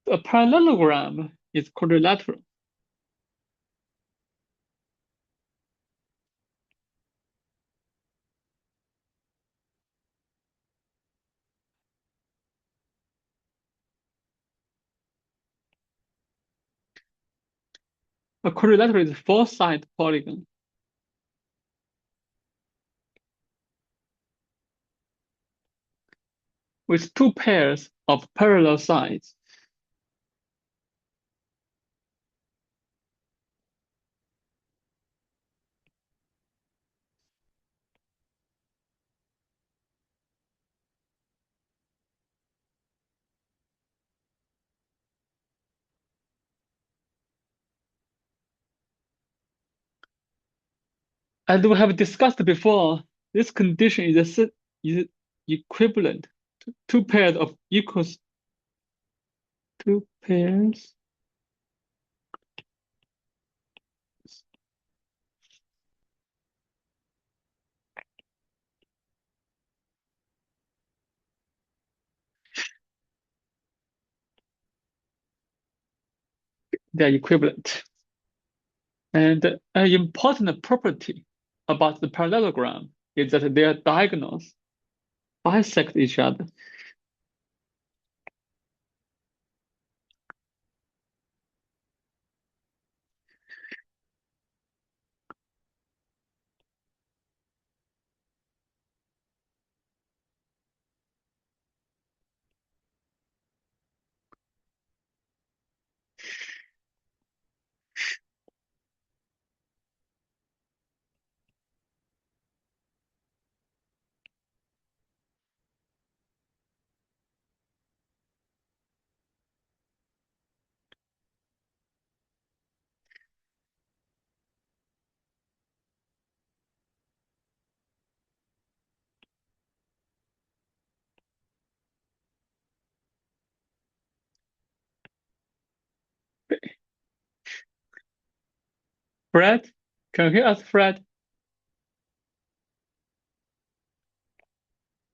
A parallelogram is quadrilateral. A quadrilateral is a four-sided polygon with two pairs of parallel sides. As we have discussed before, this condition is equivalent to two pairs of equals two pairs. They are equivalent. And an important property about the parallelogram is that their diagonals bisect each other. Fred, can you hear us, Fred?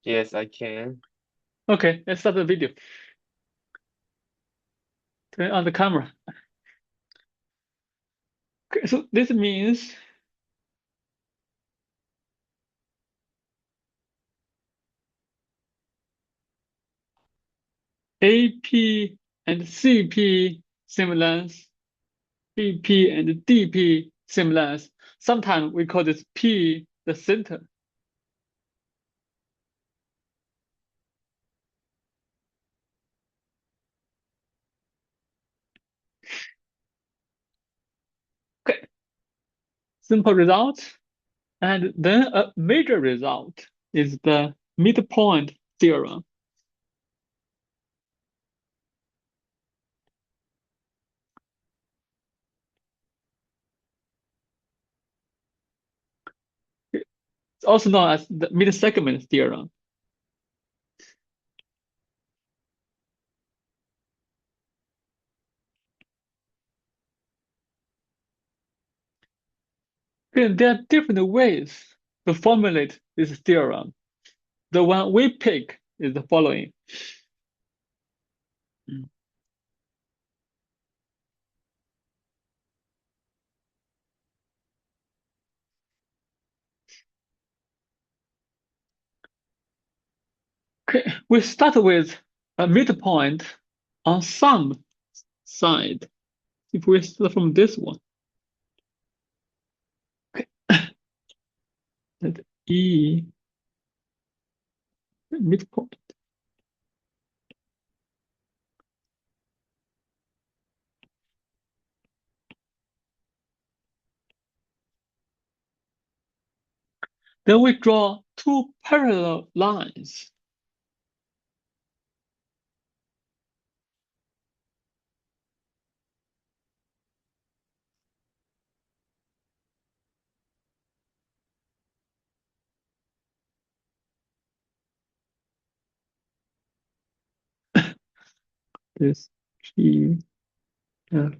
Yes, I can. Okay, let's start the video. Turn on the camera. Okay, so this means AP and CP similarity, BP and DP similarity. Sometimes we call this P the center. Okay, simple result. And then a major result is the midpoint theorem. It's also known as the midsegment theorem. And there are different ways to formulate this theorem. The one we pick is the following. Okay, we start with a midpoint on some side. If we start from this one, okay, let E midpoint. Then we draw two parallel lines. This P, F.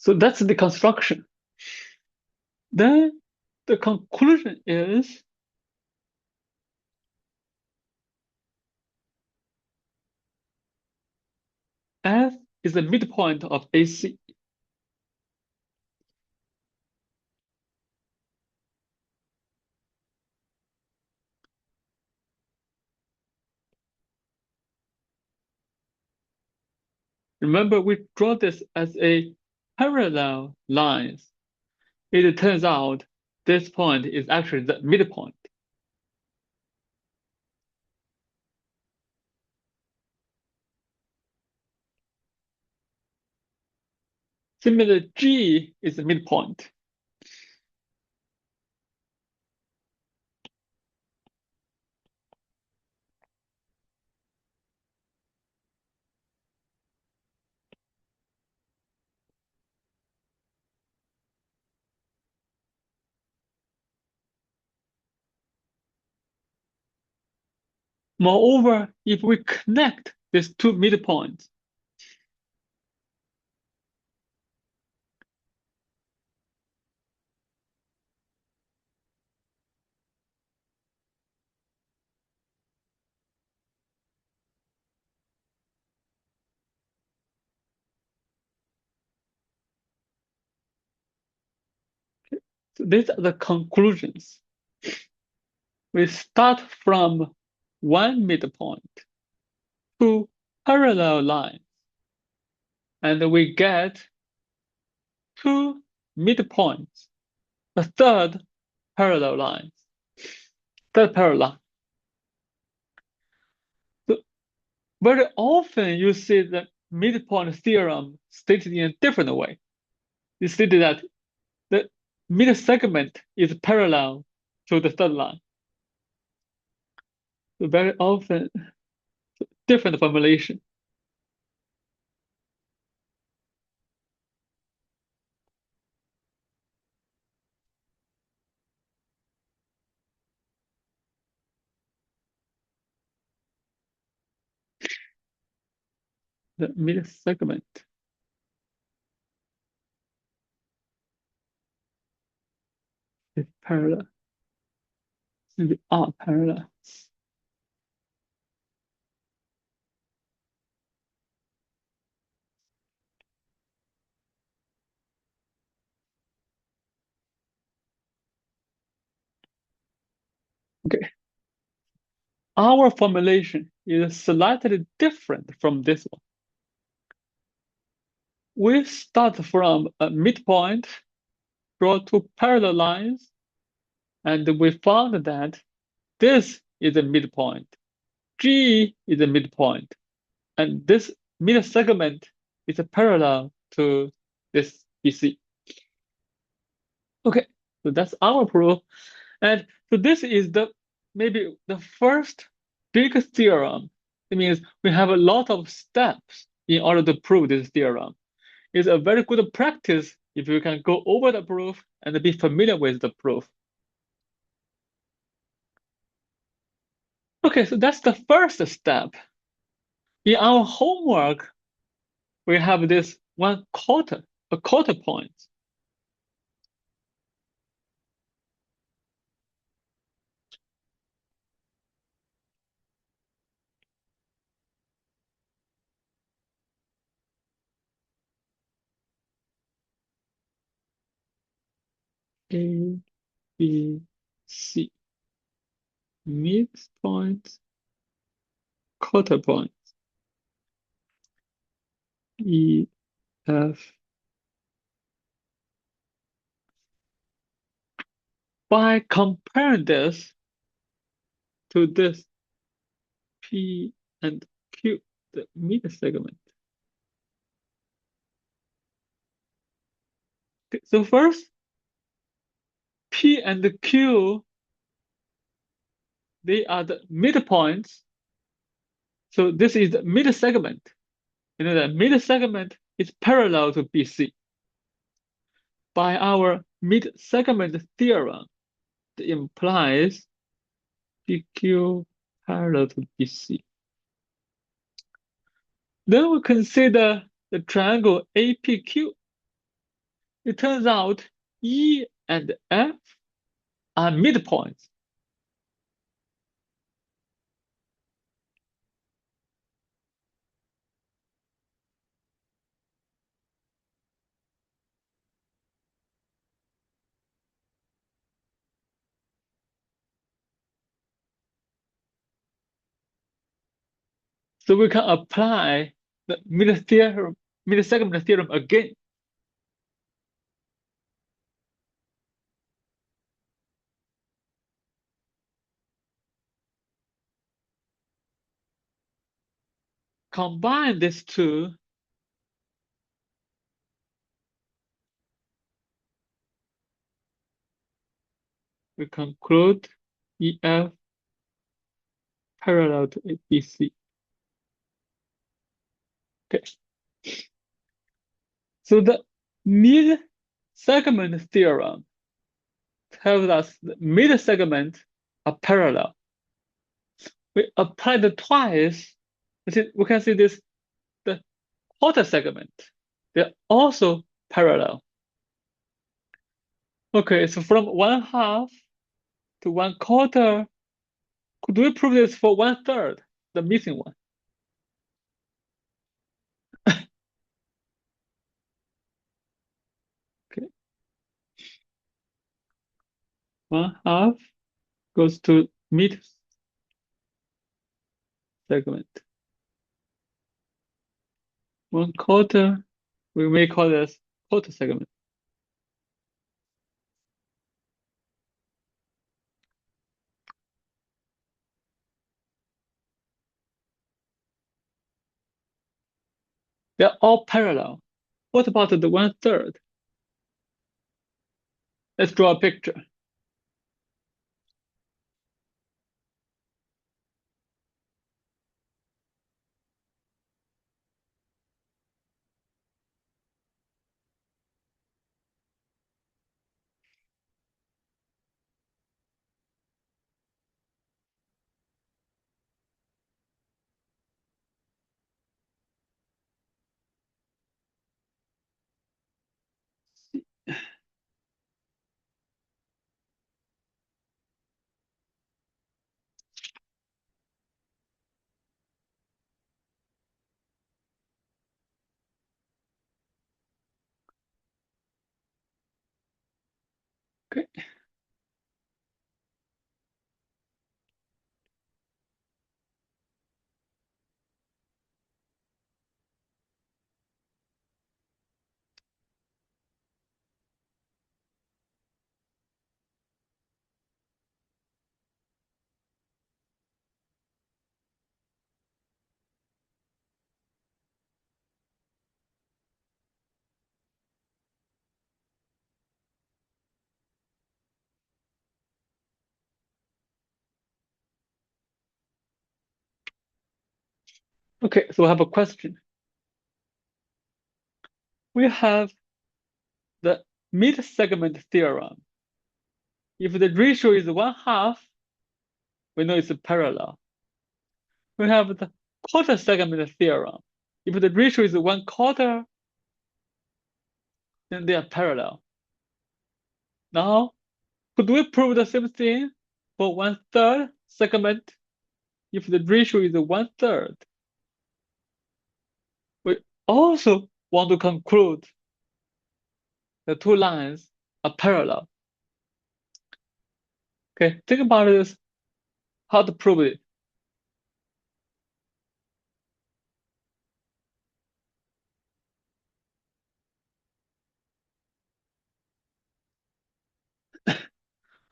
So that's the construction. Then the conclusion is F is the midpoint of AC. Remember, we draw this as a parallel lines. It turns out this point is actually the midpoint. Similarly, G is the midpoint. Moreover, if we connect these two midpoints, so these are the conclusions. We start from one midpoint, two parallel lines, and we get two midpoints, a third parallel line. Third parallel. So very often you see the midpoint theorem stated in a different way. It's stated that the mid-segment is parallel to the third line. So very often, different formulation. The mid-segment is parallel. They are parallel. Okay. Our formulation is slightly different from this one. We start from a midpoint, draw two parallel lines, and we found that this is a midpoint. G is a midpoint, and this mid-segment is a parallel to this BC. Okay, so that's our proof. And so this is maybe the first big theorem. It means we have a lot of steps in order to prove this theorem. It's a very good practice if you can go over the proof and be familiar with the proof. Okay, so that's the first step. In our homework, we have this a quarter point. A, B, C. Midpoint, quarter point. E, F. By comparing this to this P and Q, the mid-segment. Okay, so first, P and Q, they are the midpoints. So this is the mid-segment. You know, the mid-segment is parallel to BC. By our mid-segment theorem, it implies PQ parallel to BC. Then we consider the triangle APQ. it turns out E and F are midpoints. So we can apply the Midsegment theorem again. Combine these two, we conclude EF parallel to ABC. Okay. So the mid-segment theorem tells us the mid-segment are parallel. We applied it twice. We can see this, the quarter segment. They're also parallel. Okay, so from 1/2 to 1/4, could we prove this for 1/3, the missing one? Okay, 1/2 goes to mid segment. 1/4, we may call this quarter segment. They're all parallel. What about the 1/3? Let's draw a picture. Okay. Okay, so I have a question. We have the mid-segment theorem. If the ratio is 1/2, we know it's parallel. We have the quarter segment theorem. If the ratio is 1/4, then they are parallel. Now, could we prove the same thing for 1/3 segment? If the ratio is 1/3, we also want to conclude the two lines are parallel. Okay, think about this, how to prove it.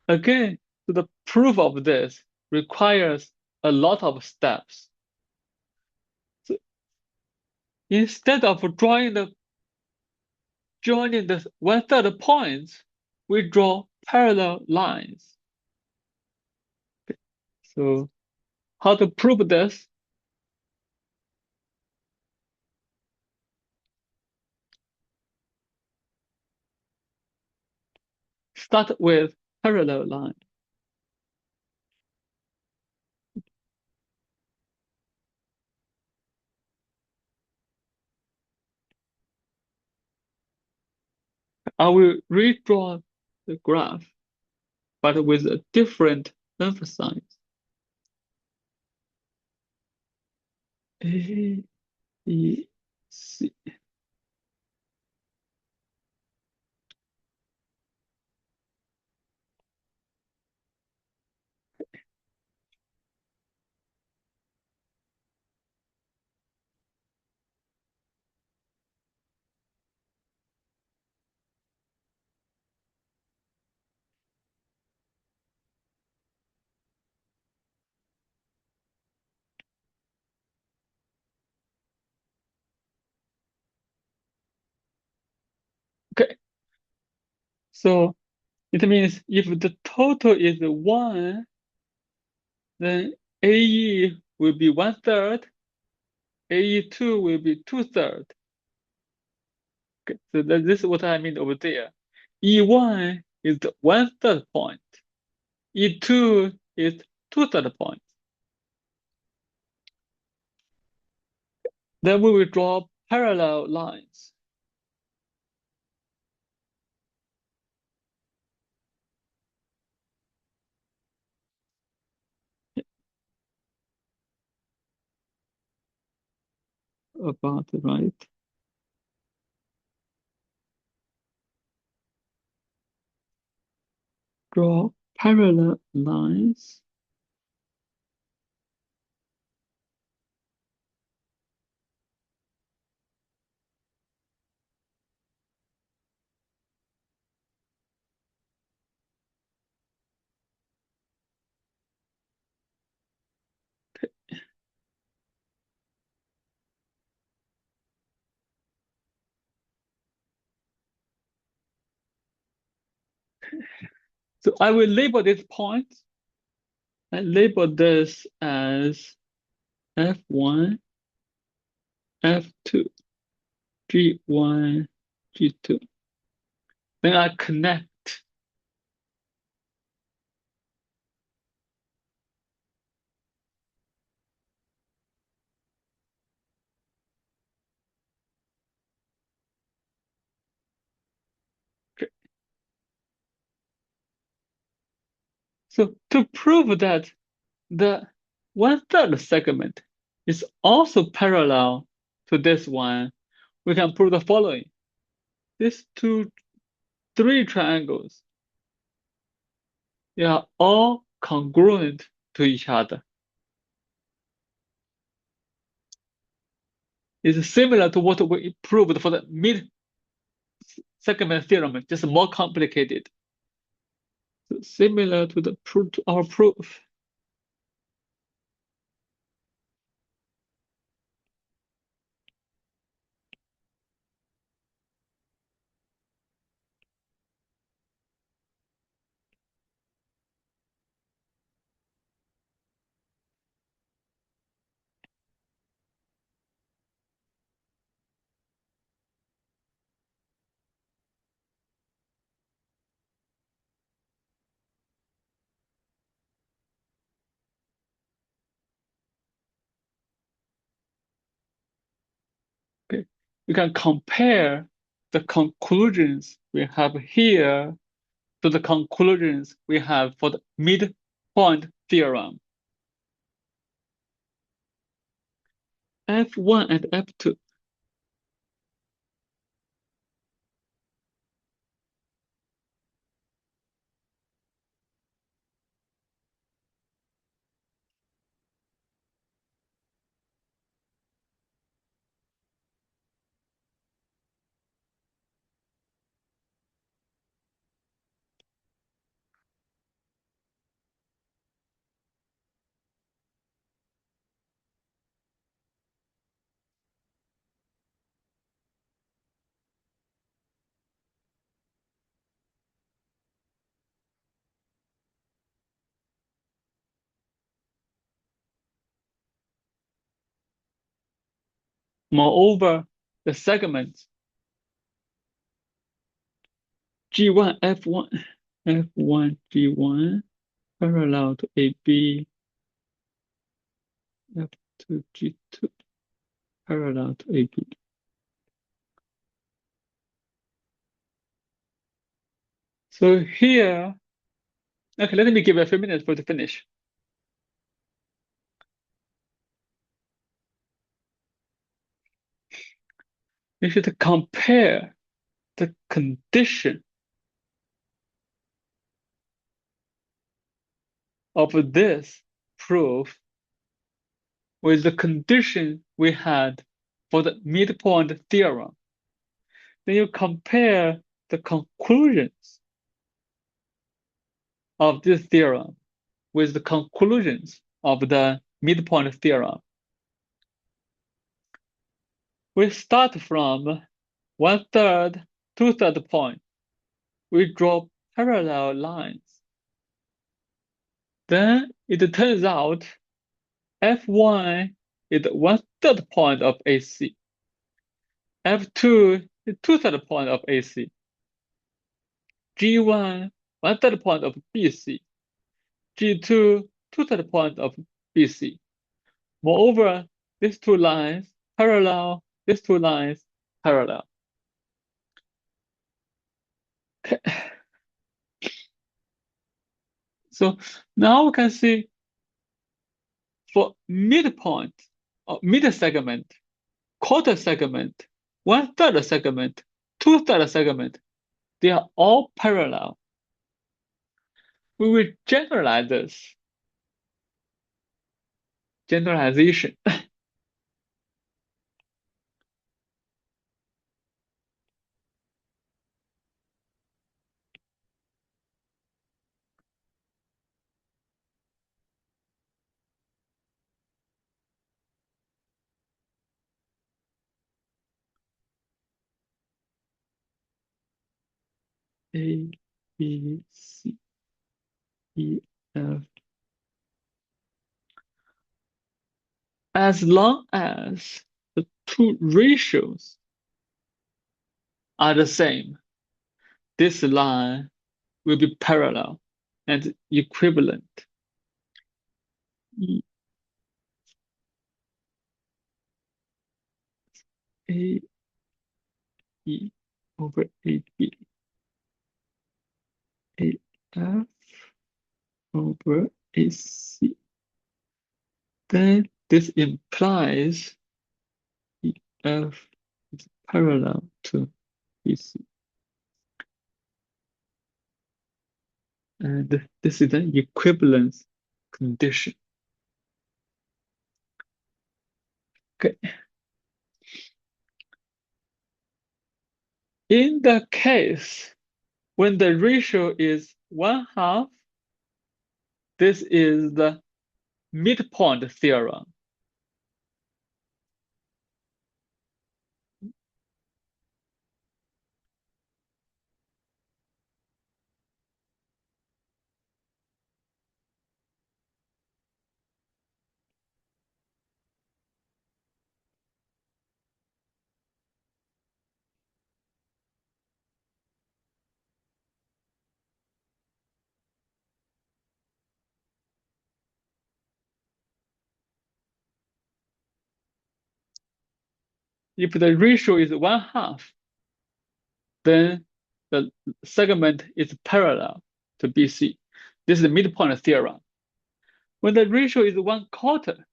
Again, the proof of this requires a lot of steps. So instead of joining the 1/3 points, we draw parallel lines. Okay. So how to prove this? Start with parallel line. I will redraw the graph, but with a different emphasis. A, B, C. Okay, so it means if the total is 1, then AE will be 1/3, AE2 will be 2/3. Okay, so this is what I mean over there. E1 is the 1/3 point. E2 is 2/3 points. Then we will draw parallel lines. About right. Draw parallel lines. So I will label this point and label this as F1, F2, G1, G2. Then I connect. Okay. So to prove that the 1/3 segment is also parallel to this one, we can prove the following. These three triangles, they are all congruent to each other. It's similar to what we proved for the mid-segment theorem, just more complicated. So similar to our proof. Okay. You can compare the conclusions we have here to the conclusions we have for the midpoint theorem. F1 and F2. Moreover, the segments G1, F1, F1, G1, parallel to AB, F2, G2, parallel to AB. So here, okay, let me give a few minutes for to finish. We should compare the condition of this proof with the condition we had for the midpoint theorem. Then you compare the conclusions of this theorem with the conclusions of the midpoint theorem. We start from 1/3, 2/3 point. We draw parallel lines. Then it turns out F1 is 1/3 point of AC. F2 is 2/3 point of AC. G1, 1/3 point of BC. G2, 2/3 point of BC. Moreover, these two lines parallel, these two lines parallel. Okay. So now we can see for midpoint, or mid-segment, quarter segment, 1/3 segment, 2/3 segment, they are all parallel. We will generalize this. Generalization. A, B, C, E, F. As long as the two ratios are the same, this line will be parallel and equivalent. E, A, E over A, B. A, F over A, C. Then this implies EF is parallel to BC. And this is the equivalence condition. Okay. In the case when the ratio is 1/2, this is the midpoint theorem. If the ratio is 1/2, then the segment is parallel to BC. This is the midpoint theorem. When the ratio is 1/4,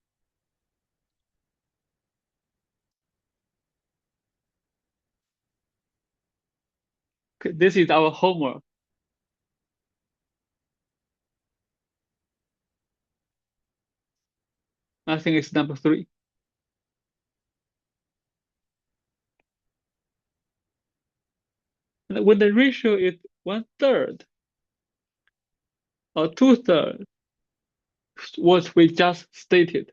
okay, this is our homework. I think it's number 3. And when the ratio is 1/3 or 2/3, what we just stated,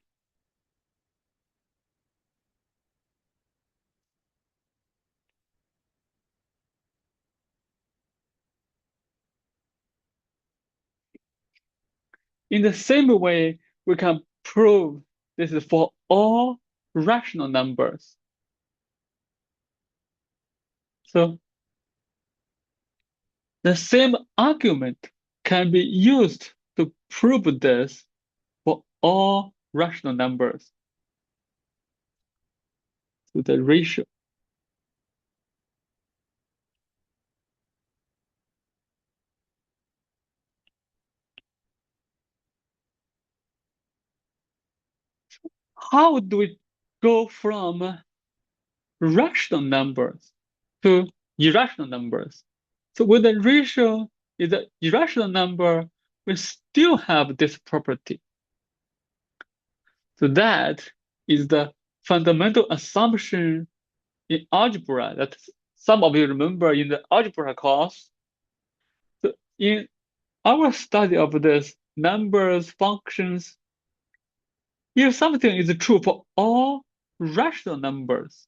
in the same way, we can prove this is for all rational numbers. So the same argument can be used to prove this for all rational numbers. So the ratio. how do we go from rational numbers to irrational numbers? So when the ratio is an irrational number, we still have this property. So that is the fundamental assumption in algebra that some of you remember in the algebra course. So in our study of this numbers, functions, if something is true for all rational numbers,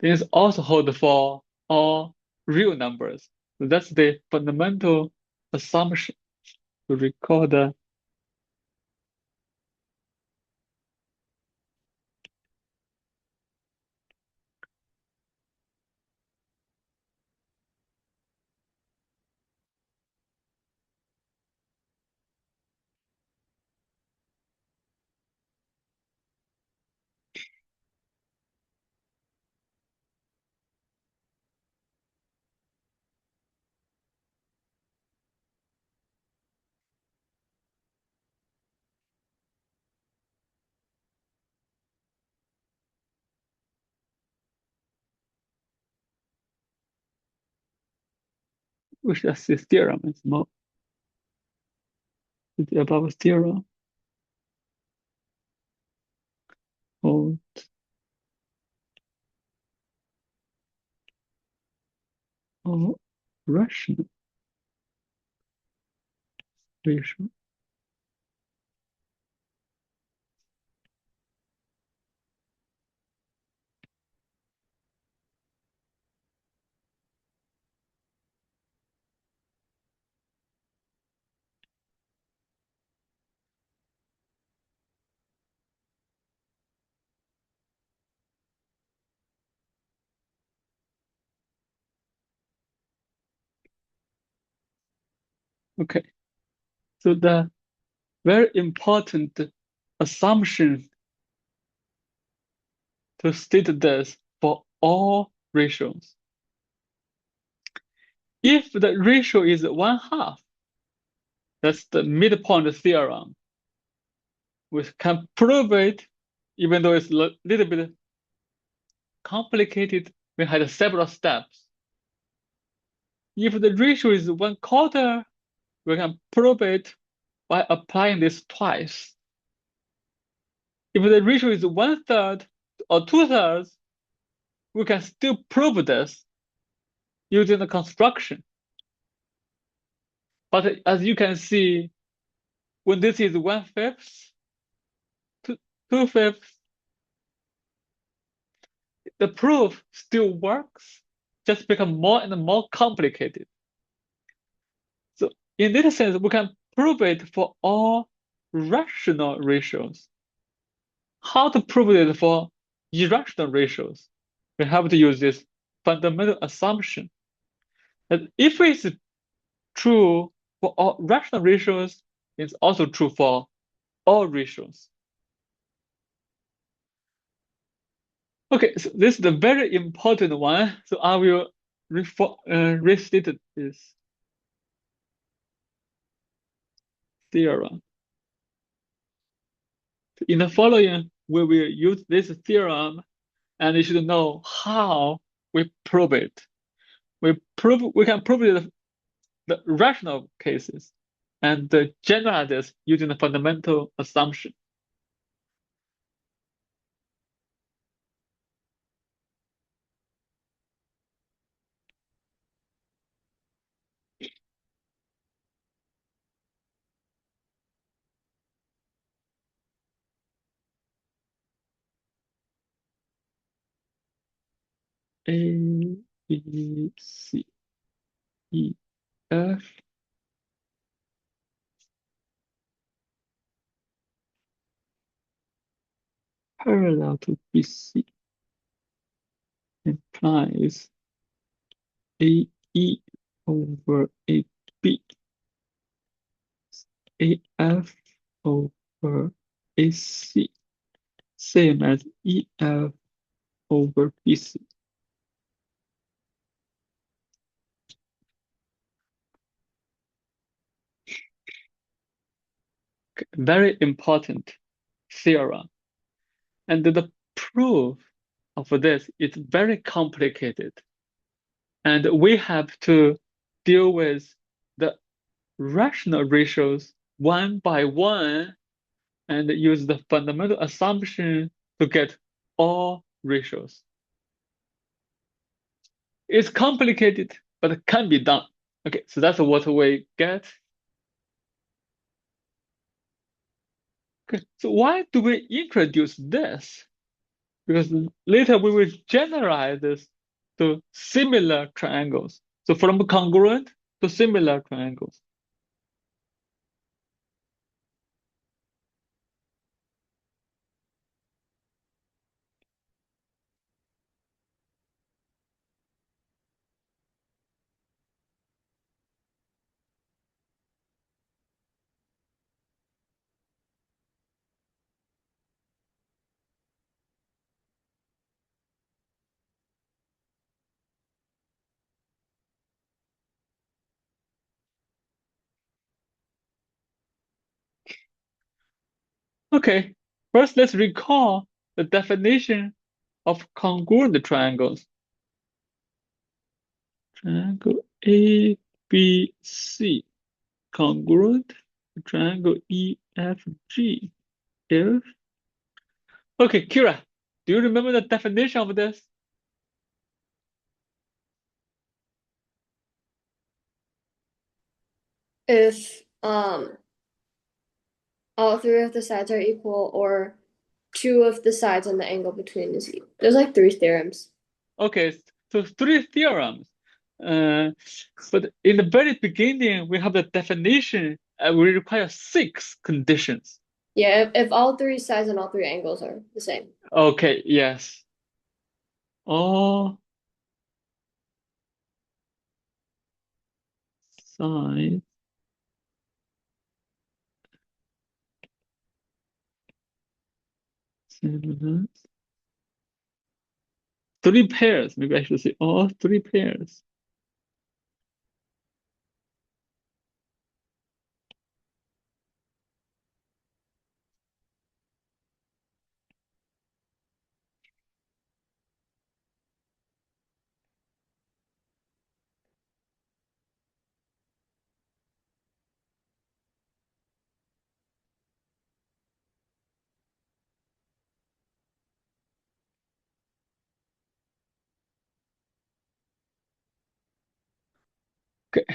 then it's also hold for all real numbers. So that's the fundamental assumption to recall the. Which is this theorem is more the above theorem or rational ratio. Okay, so the very important assumption to state this for all ratios. If the ratio is 1/2, that's the midpoint theorem. We can prove it, even though it's a little bit complicated. We had several steps. If the ratio is 1/4, we can prove it by applying this twice. If the ratio is 1/3 or 2/3, we can still prove this using the construction. But as you can see, when this is 1/5, 2/5, the proof still works, just become more and more complicated. So in this sense, we can prove it for all rational ratios. How to prove it for irrational ratios? We have to use this fundamental assumption that if it's true for all rational ratios, it's also true for all ratios. Okay, so this is the very important one. So I will restate this theorem. In the following, we will use this theorem, and you should know how we prove it. We can prove it the rational cases and generalize this using the fundamental assumption. A, B, C, E, F. Parallel to BC implies AE over AB, AF over AC, same as EF over BC. Very important theorem. And the proof of this is very complicated. And we have to deal with the rational ratios one by one and use the fundamental assumption to get all ratios. It's complicated, but it can be done. Okay, so that's what we get. Okay, so why do we introduce this? Because later we will generalize this to similar triangles. So from congruent to similar triangles. Okay, first let's recall the definition of congruent triangles. Triangle ABC, congruent triangle EFG. If, okay, Kira, do you remember the definition of this? If all three of the sides are equal or two of the sides and the angle between is equal. There's like three theorems. Okay, so three theorems. But in the very beginning, we have the definition, we require 6 conditions. Yeah, if all three sides and all three angles are the same. Okay, yes. All sides similar. 3 pairs, maybe I should say all 3 pairs. Okay.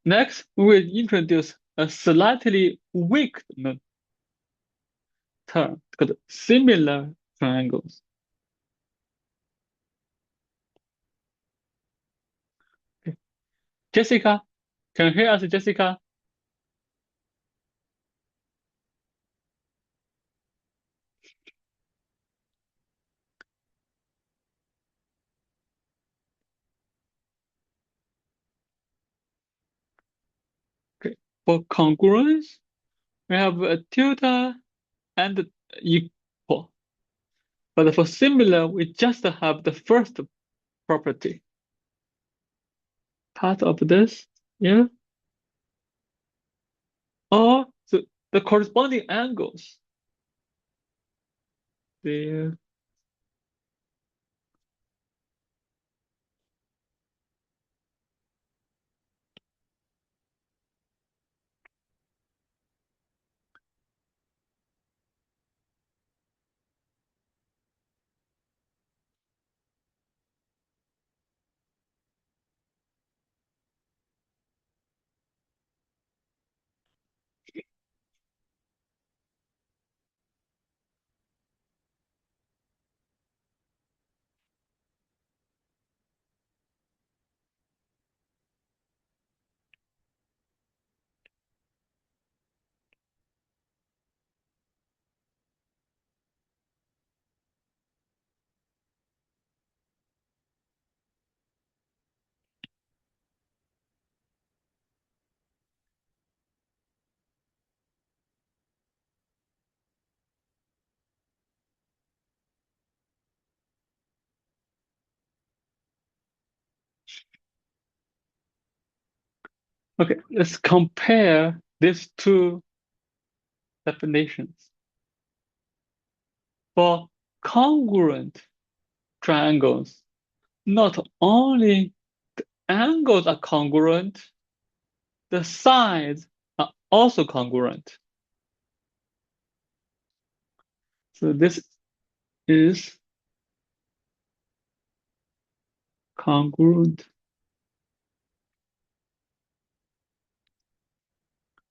Next, we will introduce a slightly weak term called similar triangles. Okay. Jessica, can you hear us, Jessica? Okay. For congruence, we have a tilde and equal. But for similar, we just have the first property. Part of this, yeah, or the corresponding angles. There. Okay, let's compare these two definitions. For congruent triangles, not only the angles are congruent, the sides are also congruent. So this is congruent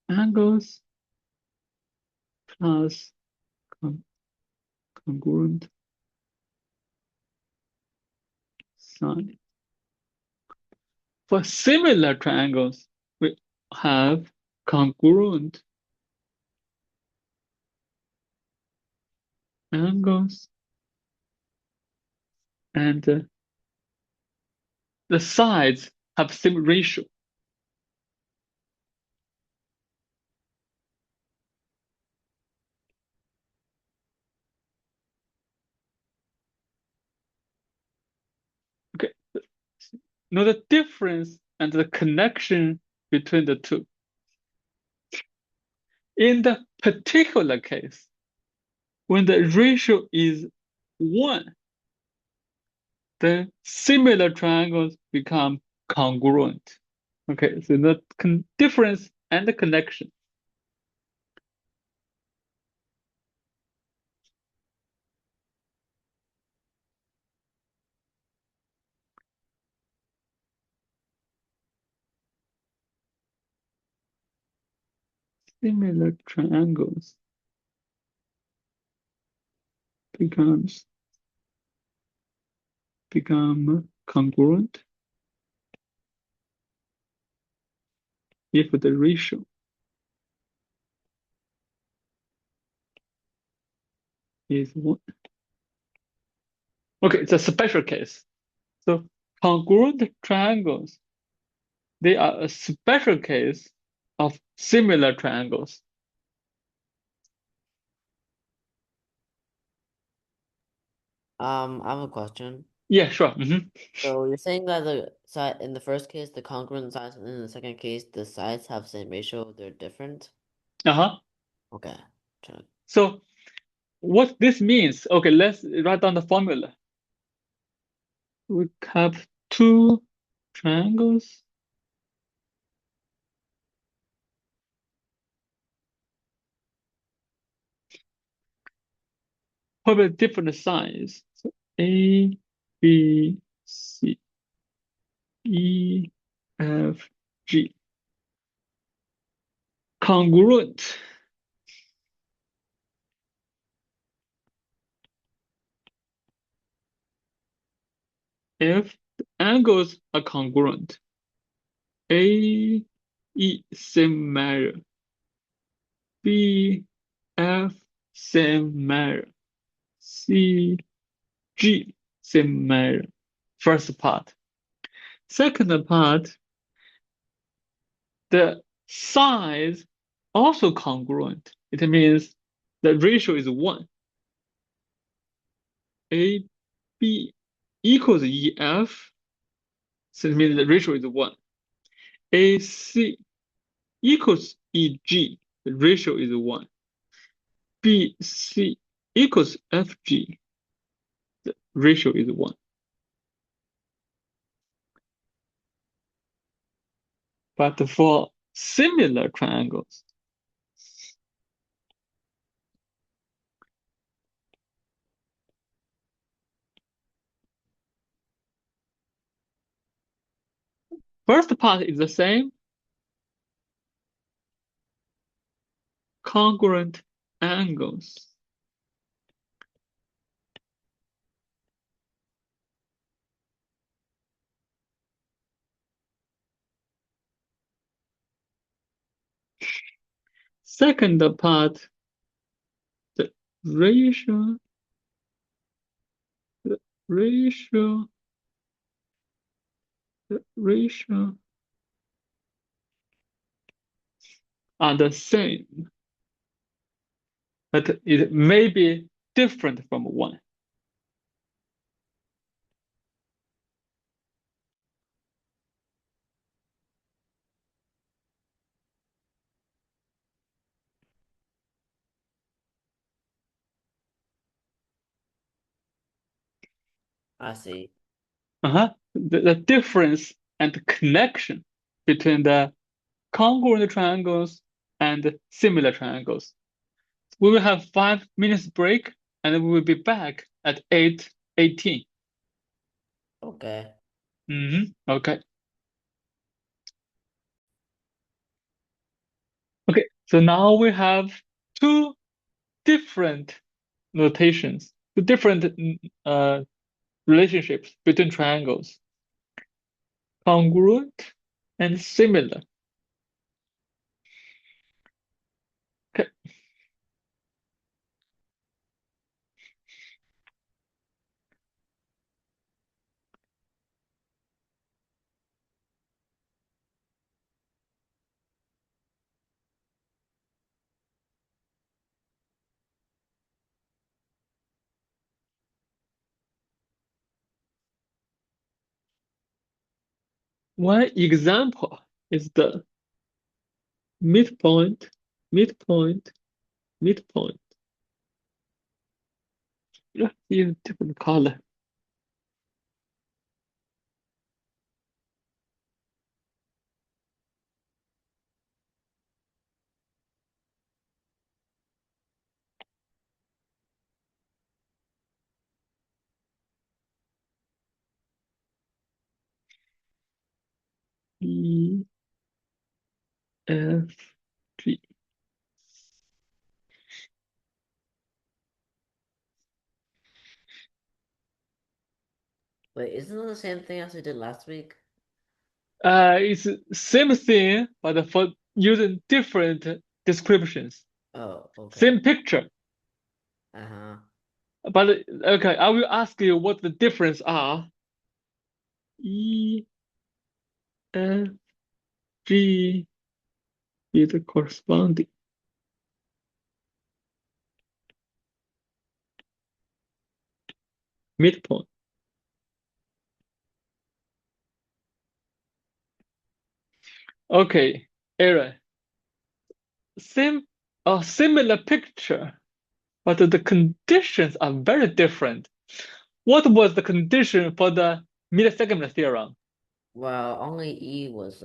angles plus congruent side. For similar triangles, we have congruent angles and the sides have same ratio. Okay, know the difference and the connection between the two. In the particular case, when the ratio is 1, then similar triangles become congruent. Okay, so the difference and the connection. Similar triangles become congruent if the ratio is 1. Okay, it's a special case. So congruent triangles, they are a special case of similar triangles. I have a question. Yeah, sure. So you're saying that the side in the first case, the congruent sides, and in the second case, the sides have same ratio, they're different? Uh-huh. Okay. Check. So what this means, okay, let's write down the formula. We have two triangles. Probably different size. So A, B, C, E, F, G. Congruent. If the angles are congruent, A, E, same measure. B, F, same measure. C, G, same measure. First part. Second part, the size also congruent. It means the ratio is 1. AB equals EF, so it means the ratio is 1. AC equals EG, the ratio is 1. BC equals FG, the ratio is 1. But for similar triangles, first part is the same, congruent angles. Second part, the ratio, the ratio, the ratio are the same, but it may be different from 1. I see. The difference and the connection between the congruent triangles and similar triangles. We will have 5 minutes break and we will be back at 8:18. Okay. Okay. Okay, so now we have two different notations, two different relationships between triangles, congruent and similar. Okay. One example is the midpoint, midpoint, midpoint. Let's use different color. E, F, G. Wait, isn't it the same thing as we did last week? It's same thing, but for using different descriptions. Oh, okay. Same picture. Uh-huh. But okay, I will ask you what the difference are. E, F, G is the corresponding. Midpoint. Okay, Aaron. Similar picture, but the conditions are very different. What was the condition for the Midsegment theorem? Well, only E was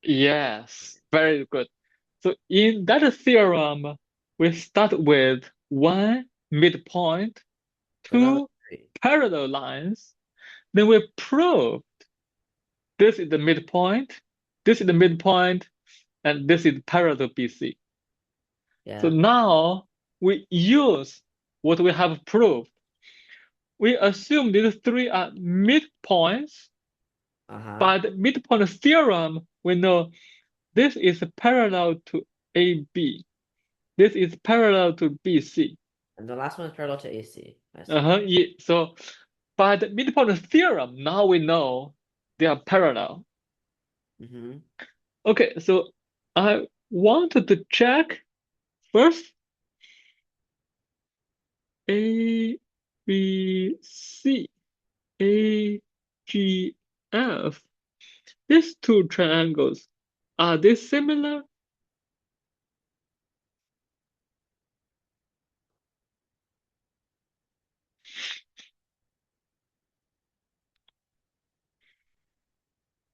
Yes, very good. So in that theorem, we start with one midpoint, another two three. parallel lines. Then we prove this is the midpoint, this is the midpoint, and this is parallel BC. So Yeah. now we use what we have proved. We assume these three are midpoints. Uh-huh. By the midpoint theorem, we know this is parallel to AB. This is parallel to BC. And the last one is parallel to AC. I see. Yeah. So by the midpoint theorem, now we know they are parallel. Mm-hmm. Okay, so I wanted to check first A, B, C, A, G, F. These two triangles, are they similar?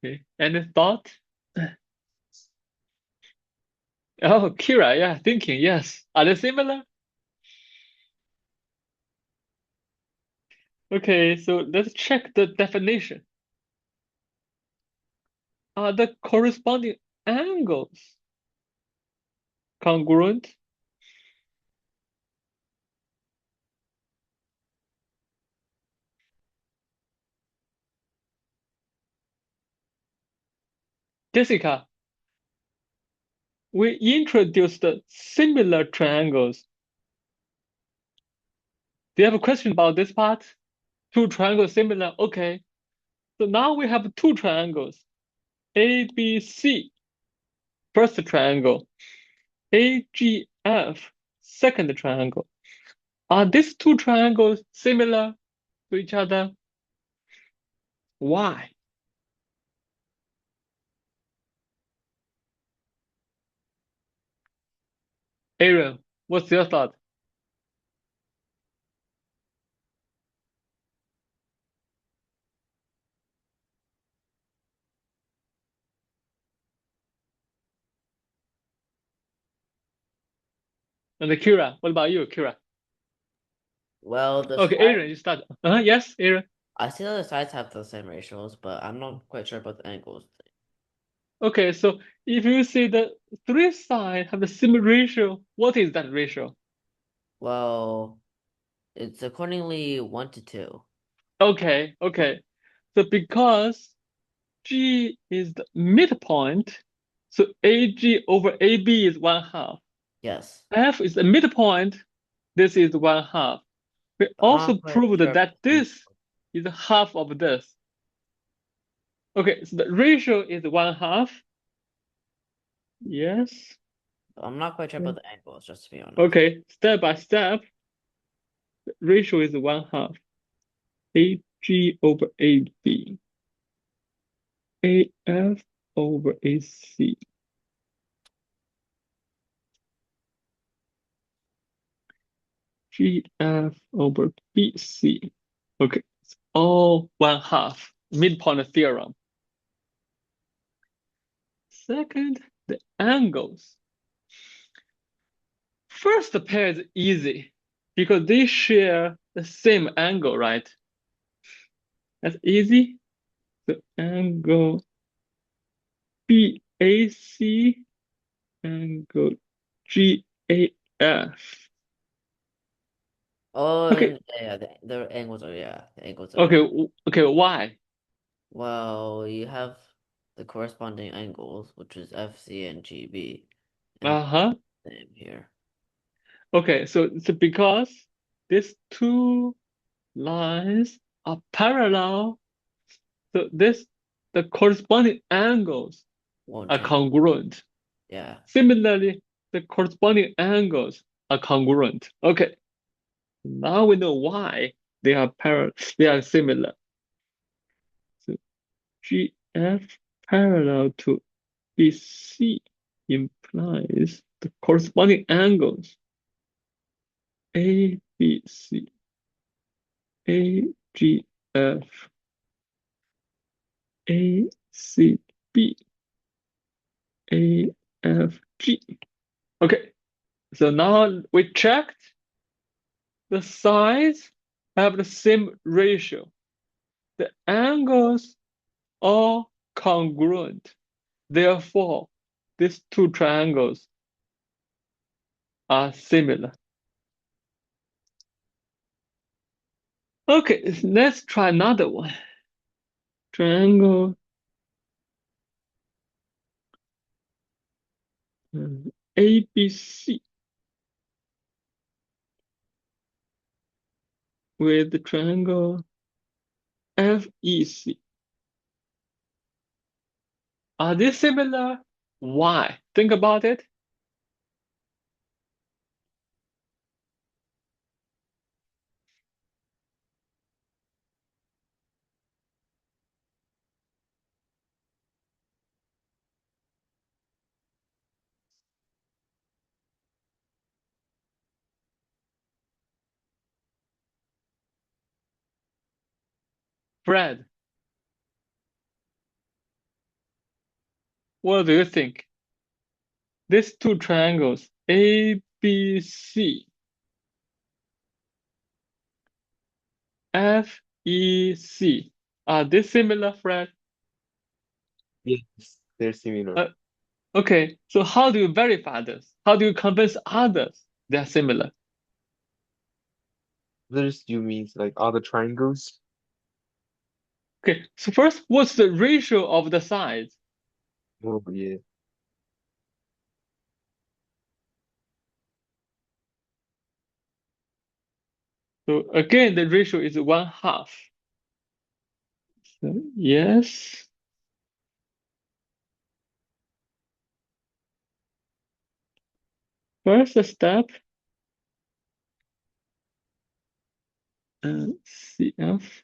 Okay. Any thought? Oh, Kira, yeah, thinking, yes. Are they similar? Okay, so let's check the definition. Are the corresponding angles congruent? Jessica, we introduced similar triangles. Do you have a question about this part? Two triangles similar, okay. So now we have two triangles, ABC, first triangle, AGF, second triangle. Are these two triangles similar to each other? Why? Aaron, what's your thought? And Kira, what about you, Kira? Well, the Okay, sides, Aaron, you start. Yes, Aaron. I see that the sides have the same ratios, but I'm not quite sure about the angles. Okay, so if you see the three sides have the same ratio, what is that ratio? Well, it's accordingly 1 to 2. Okay. So because G is the midpoint, so AG over AB is 1/2. Yes. F is the midpoint, this is 1/2. We I'm also not quite proved sure about that the this is half of this. Okay, so the ratio is 1/2. Yes. I'm not quite sure about the angles, just to be honest. Okay, step by step, the ratio is 1/2. AG over AB. AF over AC. GF over BC. Okay, it's all 1/2. Midpoint theorem. Second, the angles. First pair is easy because they share the same angle, right? That's easy. The angle BAC, angle GAF. Oh, Okay, and yeah, the angles are, yeah, the angles are. okay, why? Well, you have the corresponding angles, which is FC and GB, and Uh-huh. same here. Okay, so it's because these two lines are parallel, so the corresponding angles Won't are change. congruent. Yeah. Similarly, the corresponding angles are congruent. Okay, now we know why they are similar. So GF parallel to BC implies the corresponding angles ABC, AGF, ACB, AFG. Okay, so now we checked the sides have the same ratio. The angles are congruent. Therefore, these two triangles are similar. Okay, let's try another one. Triangle ABC with the triangle FEC. Are they similar? Why? Think about it. Fred, what do you think? These two triangles, ABC, FEC, are they similar, Fred? Yes, they're similar. Okay, so how do you verify this? How do you convince others they're similar? Others, you means like other triangles? Okay, so first, what's the ratio of the sides? Oh, yeah. So again, the ratio is 1/2. So yes. First step, CF,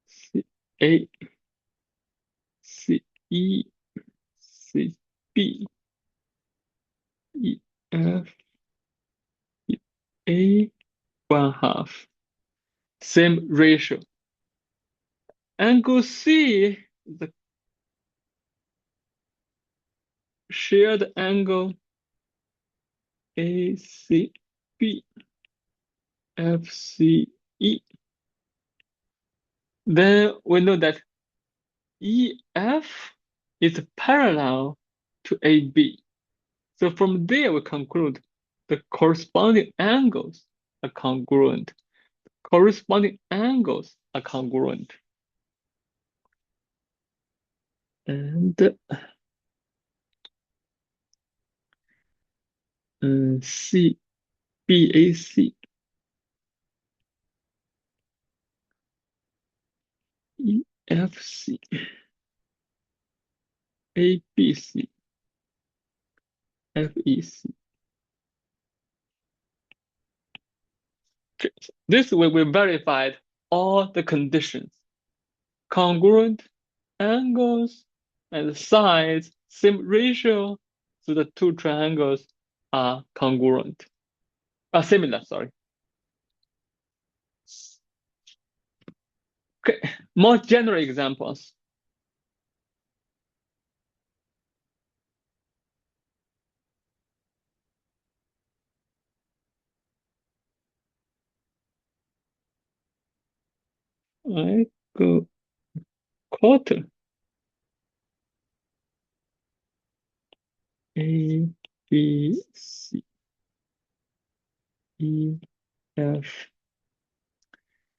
CA, CE, CB, EF, EA, 1/2. Same ratio. Angle C, the shared angle ACB FCE, then we know that EF is parallel to AB. So from there, we conclude the corresponding angles are congruent. Corresponding angles are congruent. And CBAC, EFC, ABC, FEC. This way we verified all the conditions. Congruent angles and sides, same ratio, so the two triangles are congruent. Similar, sorry. Okay, more general examples. I go quarter A, B, C, E, F.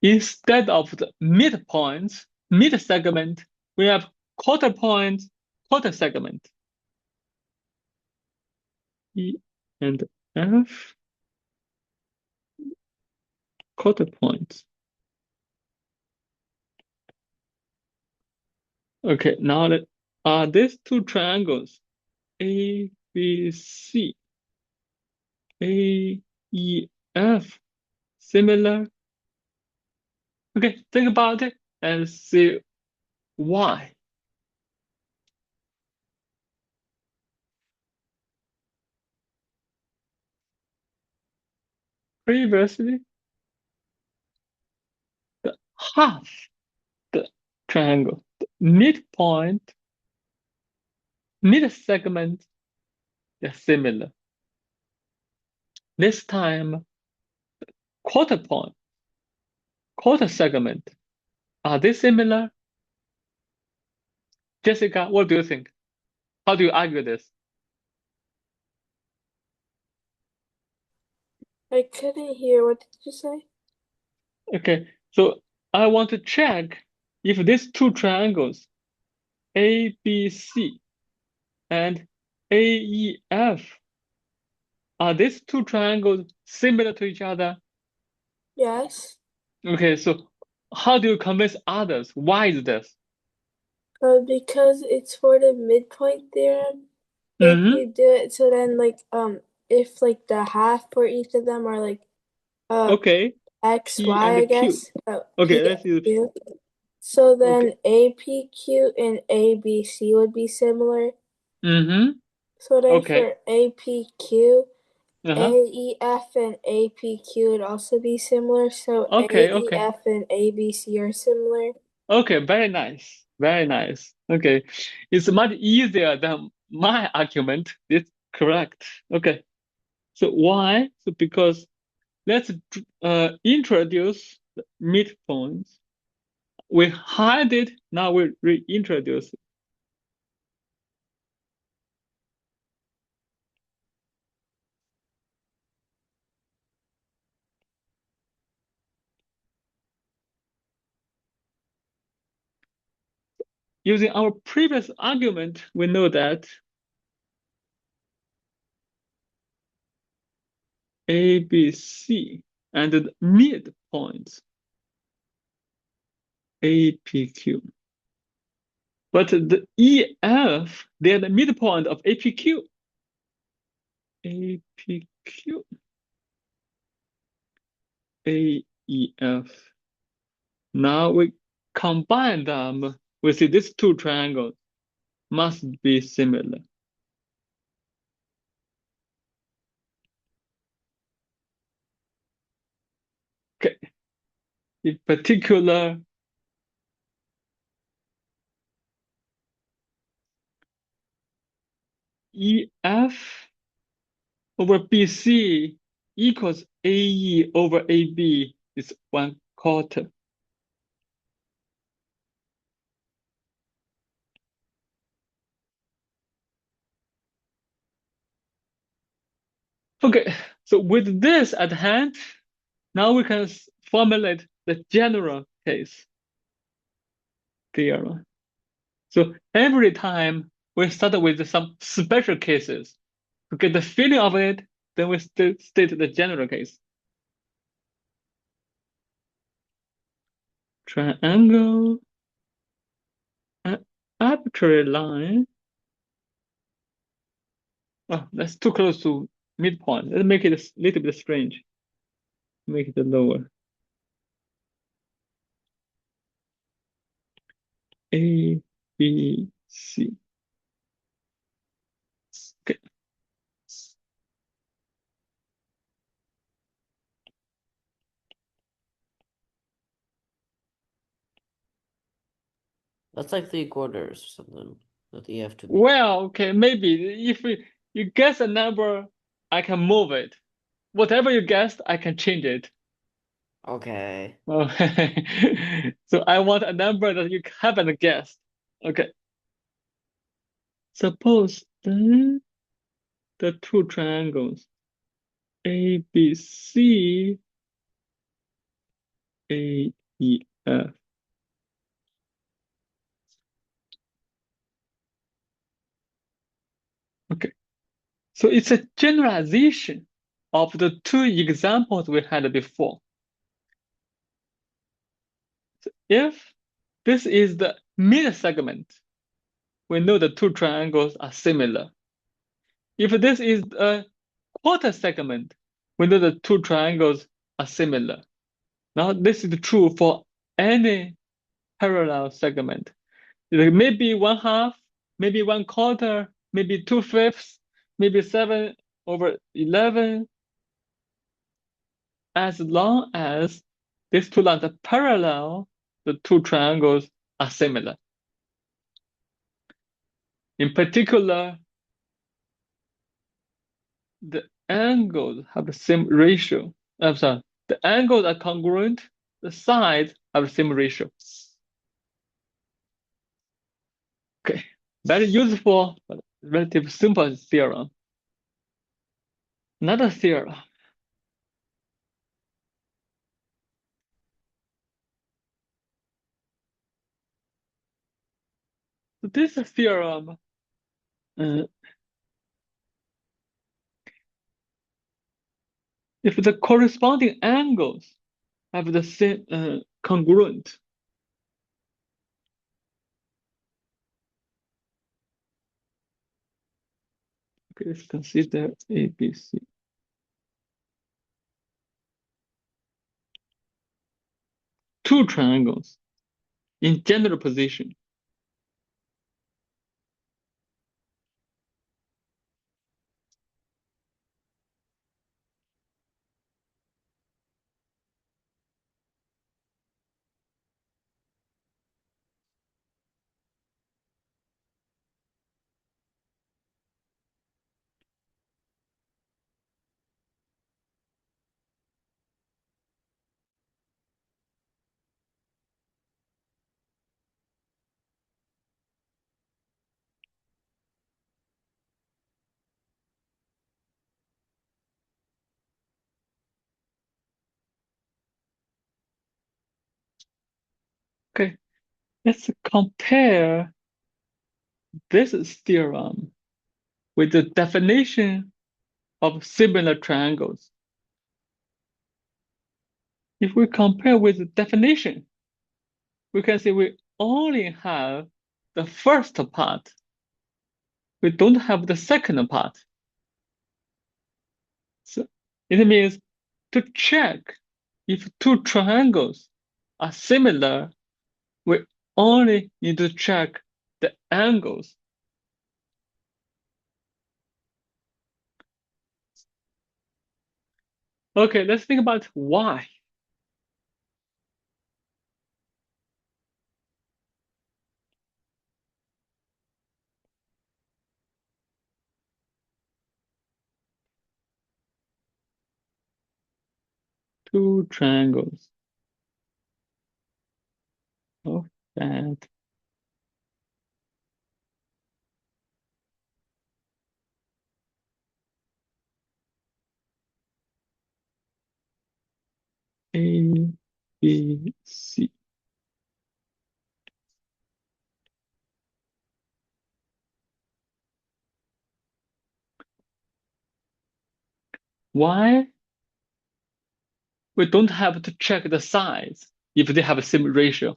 Instead of the midpoints, mid-segment, we have quarter point, quarter segment. E and F, quarter points. Okay, now are these two triangles, A, B, C, A, E, F, similar? Okay, think about it and see why. Previously, the half the triangle, the midpoint, mid-segment, they're similar. This time, quarter point, quarter segment, are they similar? Jessica, what do you think? How do you argue this? I couldn't hear. What did you say? Okay, so I want to check if these two triangles, ABC and AEF, are these two triangles similar to each other? Yes. Okay, so how do you convince others? Why is this? Because it's for the midpoint theorem. If you do it, so then if like the half for each of them are like Okay, x, P y, and I Q. guess. Okay, P let's and use Q. So then okay. APQ and ABC would be similar. So then Okay. for APQ, Uh-huh. AEF and APQ would also be similar. So Okay, AEF and ABC are similar. Okay, very nice. Very nice. Okay. It's much easier than my argument. It's correct. Okay. So why? So because let's introduce the midpoints. We hide it, now we reintroduce it. Using our previous argument, we know that ABC and the midpoints APQ. But the EF, they're the midpoint of APQ. APQ, AEF. Now we combine them, we see these two triangles must be similar. Okay. In particular, EF over BC equals AE over AB is 1/4. Okay, so with this at hand, now we can formulate the general case theorem. So every time we start with some special cases to get the feeling of it, then we state the general case. Triangle, an arbitrary line. Oh, that's too close to midpoint. Let's make it a little bit strange. Make it lower. A, B, C. Okay. That's like 3/4 or something with EF to be. Well, okay, maybe if you guess a number, I can move it. Whatever you guessed, I can change it. Okay. Oh, so I want a number that you haven't guessed. Okay. Suppose then the two triangles ABC, AEF. Okay. So it's a generalization of the two examples we had before. So if this is the midsegment, we know the two triangles are similar. If this is a quarter segment, we know the two triangles are similar. Now this is true for any parallel segment. It may be 1/2, maybe 1/4, maybe 2/5, maybe 7/11. As long as these two lines are parallel, the two triangles are similar. In particular, the angles have the same ratio. I'm sorry, the angles are congruent, the sides have the same ratio. Okay, very useful, but relatively simple theorem. Another theorem. So this theorem if the corresponding angles have the same congruent, okay, let's consider ABC. Two triangles in general position. Okay, let's compare this theorem with the definition of similar triangles. If we compare with the definition, we can see we only have the first part. We don't have the second part. So it means to check if two triangles are similar, we only need to check the angles. Okay, let's think about why. two triangles of that A, B, C. Why we don't have to check the sides if they have a same ratio?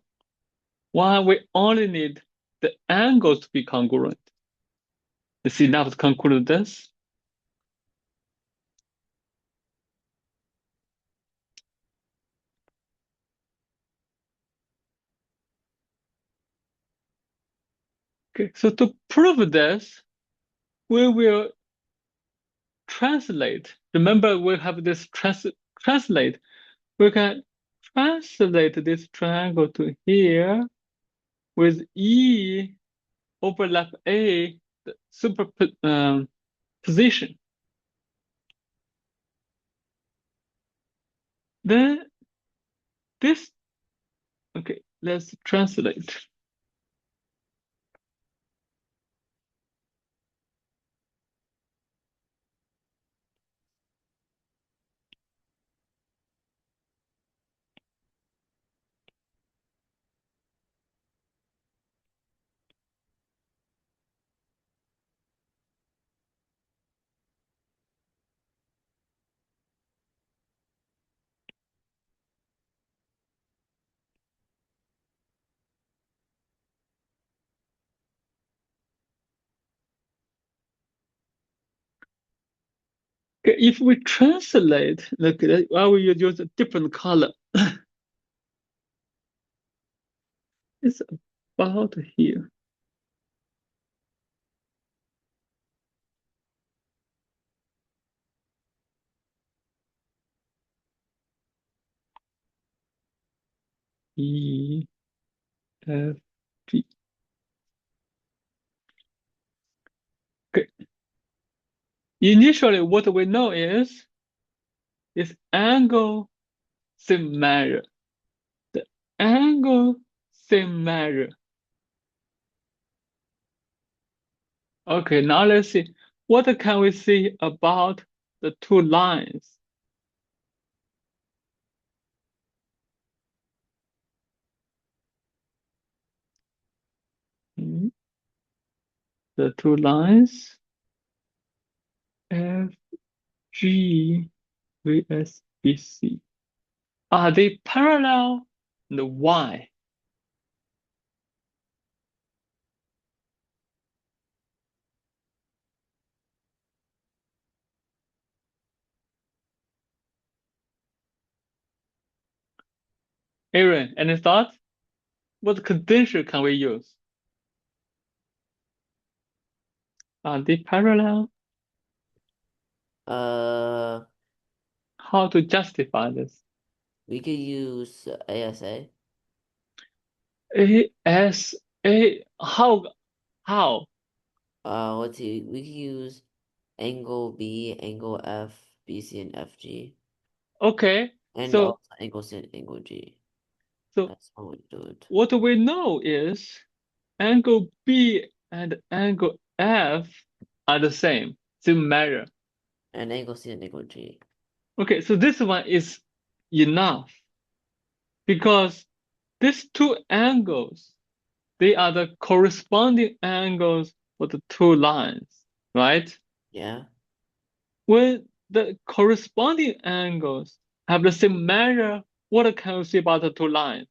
Why we only need the angles to be congruent? It's enough to conclude this. Okay, so to prove this, we will translate. Remember, we have this translate. We can translate this triangle to here with E overlap A, the superposition. Then this, okay, let's translate. Okay, if we translate, look, I will use a different color. It's about here. E, F, G. Okay. Initially, what we know is angle same measure. The angle same measure. Okay, now let's see. What can we see about the two lines? The two lines F, G, VS, BC. Are they parallel? And why? Aaron, any thoughts? What condition can we use? Are they parallel? Uh, How to justify this? we could use ASA. ASA, how? Let's see. We could use angle B, angle F, BC, and FG, Okay, and so also angle C and angle G. so That's how we do it. what we know is angle B and angle F are the same measure. And angle C and angle G. Okay, so this one is enough because these two angles, they are the corresponding angles for the two lines, right? Yeah. When the corresponding angles have the same measure, what can we see about the two lines?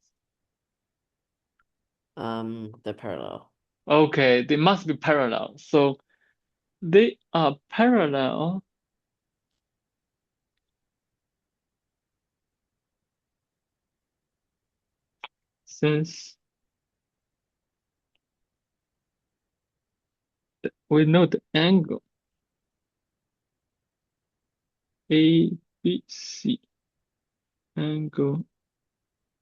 They're parallel. Okay, they must be parallel. So they are parallel since we know the angle ABC, angle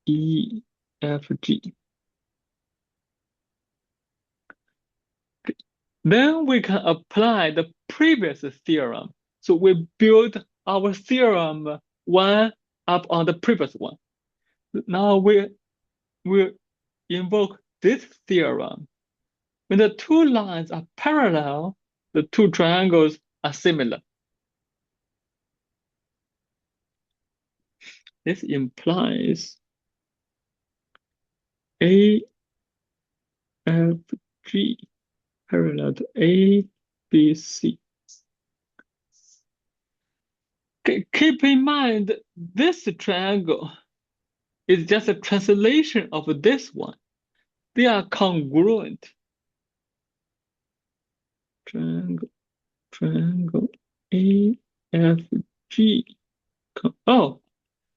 EFG. Then we can apply the previous theorem. So we build our theorem 1 up on the previous one. Now we invoke this theorem. When the two lines are parallel, the two triangles are similar. This implies AFG parallel to ABC. Keep in mind, this triangle is just a translation of this one. They are congruent. Triangle AFG. Oh,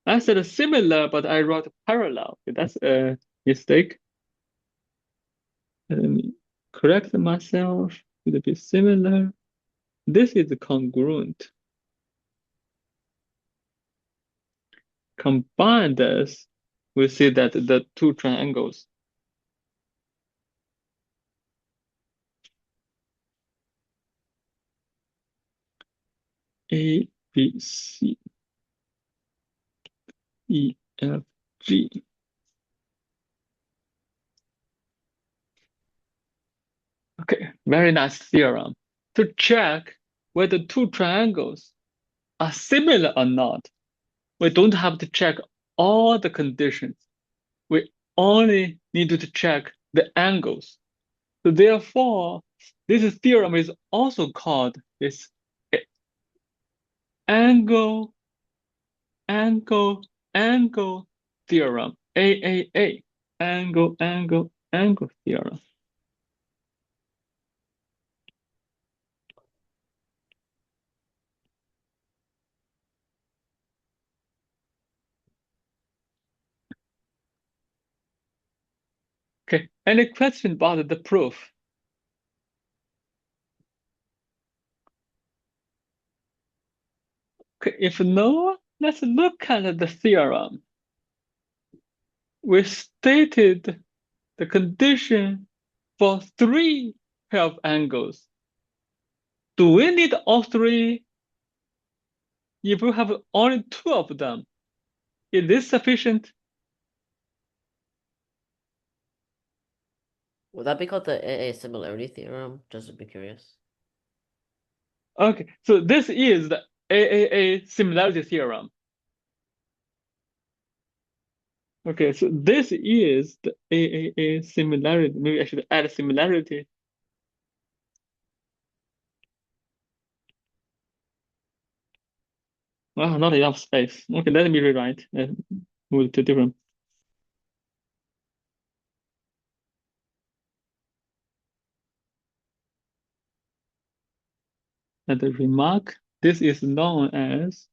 I said similar, but I wrote parallel. That's a mistake. Let me correct myself. Should be similar. This is congruent. Combine this, we see that the two triangles A, B, C, E, F, G. Okay, very nice theorem. To check whether two triangles are similar or not, we don't have to check all the conditions. We only need to check the angles. So therefore, this theorem is also called this angle theorem, AAA, angle theorem. Okay, any question about the proof? Okay, if no, let's look at the theorem. We stated the condition for 3 pair of angles. Do we need all 3? If we have only 2 of them, is this sufficient? Would that be called the AA Similarity Theorem? Just to be curious. Okay, so this is the AAA Similarity Theorem. Okay, so this is the AAA similarity. Maybe I should add similarity. Well, not enough space. Okay, let me rewrite. Move to different. And the remark, this is known as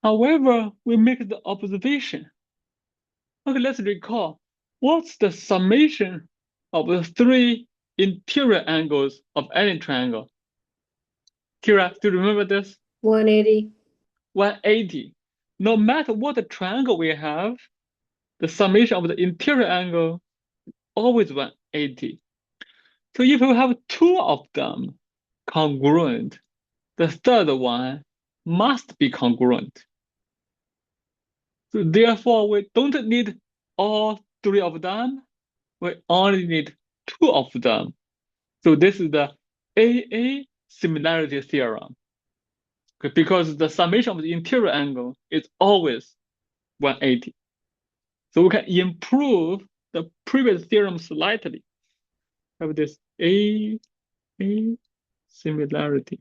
however, we make the observation. Okay, let's recall. What's the summation of the 3 interior angles of any triangle? Kira, do you remember this? 180. 180. No matter what the triangle we have, the summation of the interior angle is always 180. So if you have 2 of them congruent, the third one must be congruent. So therefore, we don't need all 3 of them. We only need 2 of them. So this is the AA Similarity Theorem. Okay, because the summation of the interior angle is always 180. So we can improve the previous theorem slightly. Have this AA similarity.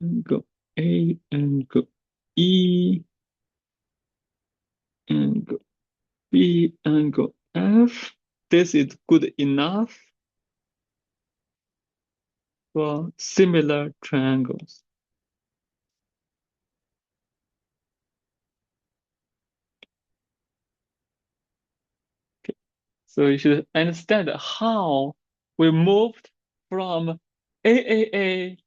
Angle A, angle E, angle B, angle F. This is good enough. for similar triangles. Okay. So you should understand how we moved from AAA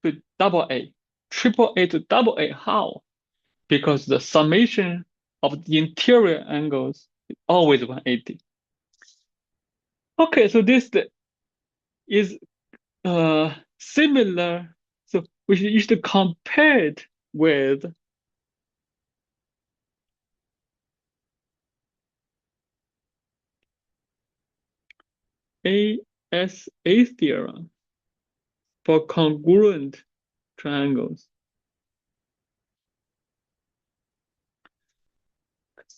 to AA, triple A to double A. How? Because the summation of the interior angles is always 180. Okay, so this is similar. So you should compare it with ASA theorem for congruent triangles.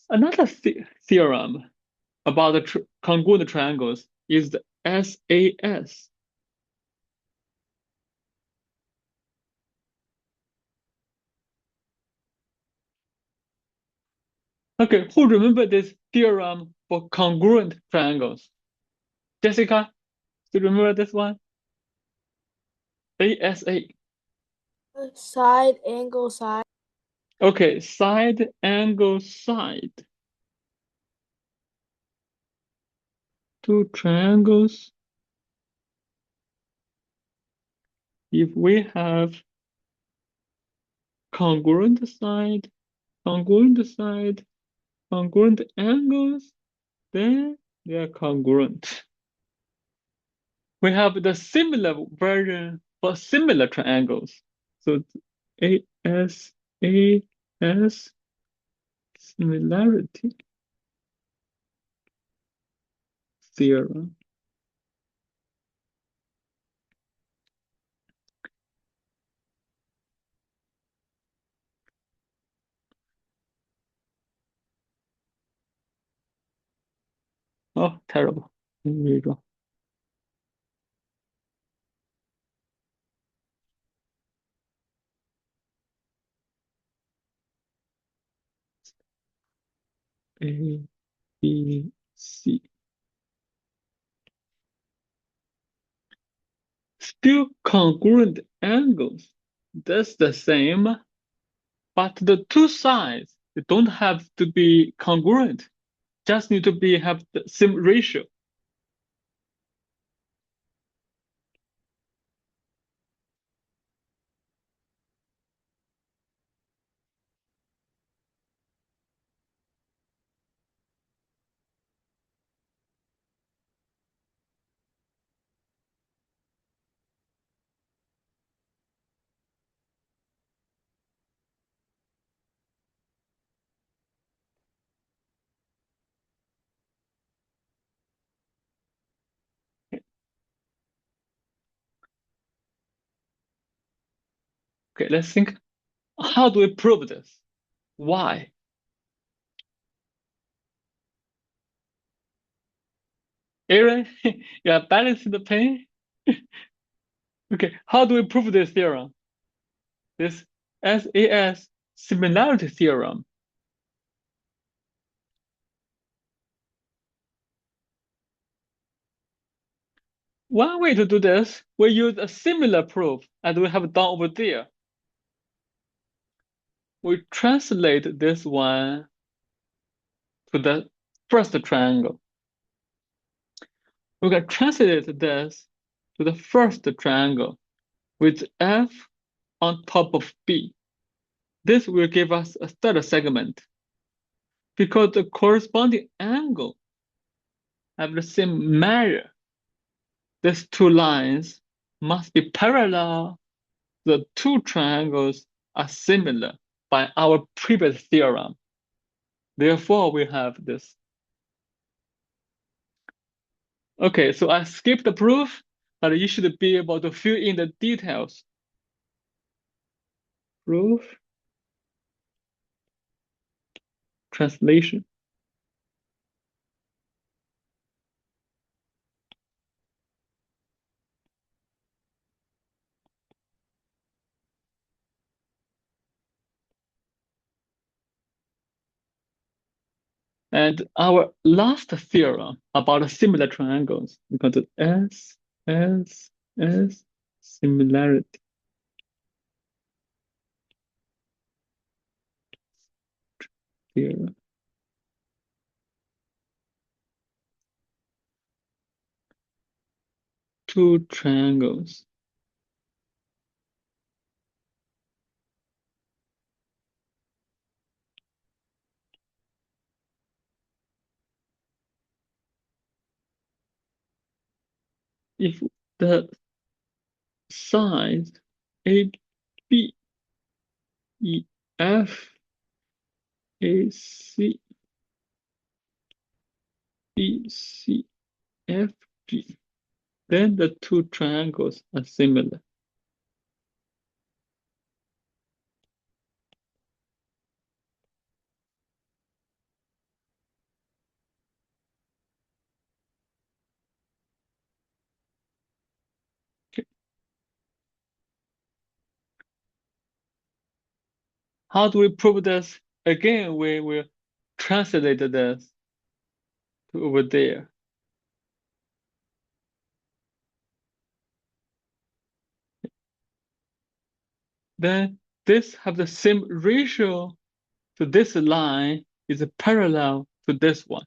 Another theorem about the congruent triangles is the SAS. Okay, who remember this theorem for congruent triangles? Jessica, do you remember this one? ASA. Side, angle, side. Okay, side, angle, side. Two triangles. If we have congruent side, congruent angles, then they are congruent. We have the similar version for similar triangles. So AS Similarity Theorem. Oh, terrible. Here we go. A, B, C. Still congruent angles. That's the same, but the two sides, they don't have to be congruent. Just need to have the same ratio. Okay, let's think. How do we prove this? Why? Aaron, you are balancing the pen? Okay, how do we prove this theorem? This SAS Similarity Theorem. One way to do this, we use a similar proof as we have done over there. We translate this one to the first triangle. We can translate this to the first triangle with F on top of B. This will give us a third segment because the corresponding angle have the same measure. These two lines must be parallel. The two triangles are similar by our previous theorem. Therefore, we have this. Okay, so I skipped the proof, but you should be able to fill in the details. Proof, translation. And our last theorem about similar triangles, we call it S SAS Similarity Theorem. Two triangles. If the sides A, B, E, F, A, C, B, C, F, G, then the two triangles are similar. Okay. How do we prove this? Again, we will translate this to over there. Then this have the same ratio to this line is parallel to this one.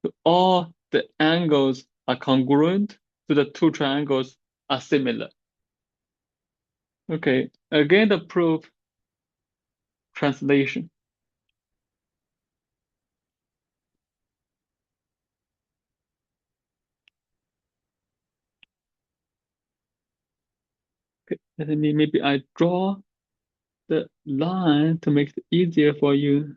So all the angles are congruent, so the two triangles are similar. Okay, again the proof translation. Okay, let me maybe I draw the line to make it easier for you.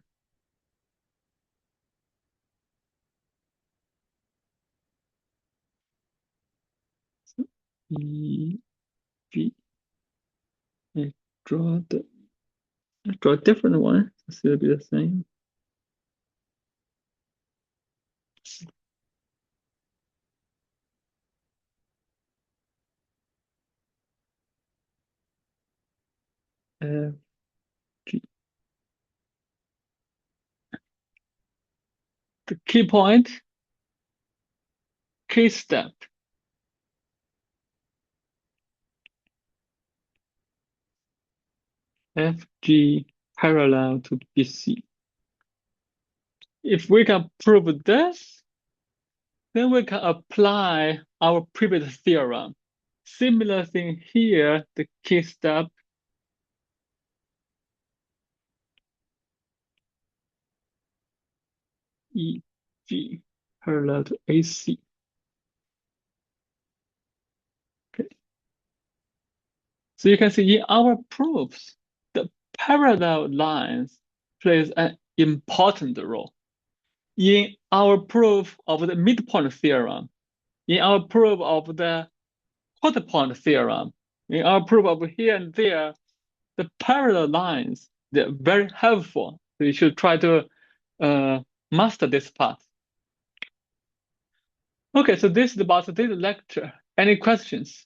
So, E, V. I draw a different one. It's still be the same. F, G. The key point, key step. FG parallel to BC. If we can prove this, then we can apply our previous theorem. Similar thing here, the key step. EG parallel to AC. Okay. So you can see in our proofs, the parallel lines plays an important role. In our proof of the midpoint theorem, in our proof of the quarter point theorem, in our proof of here and there, the parallel lines, they're very helpful. So you should try to master this part. Okay, so this is about this lecture. Any questions?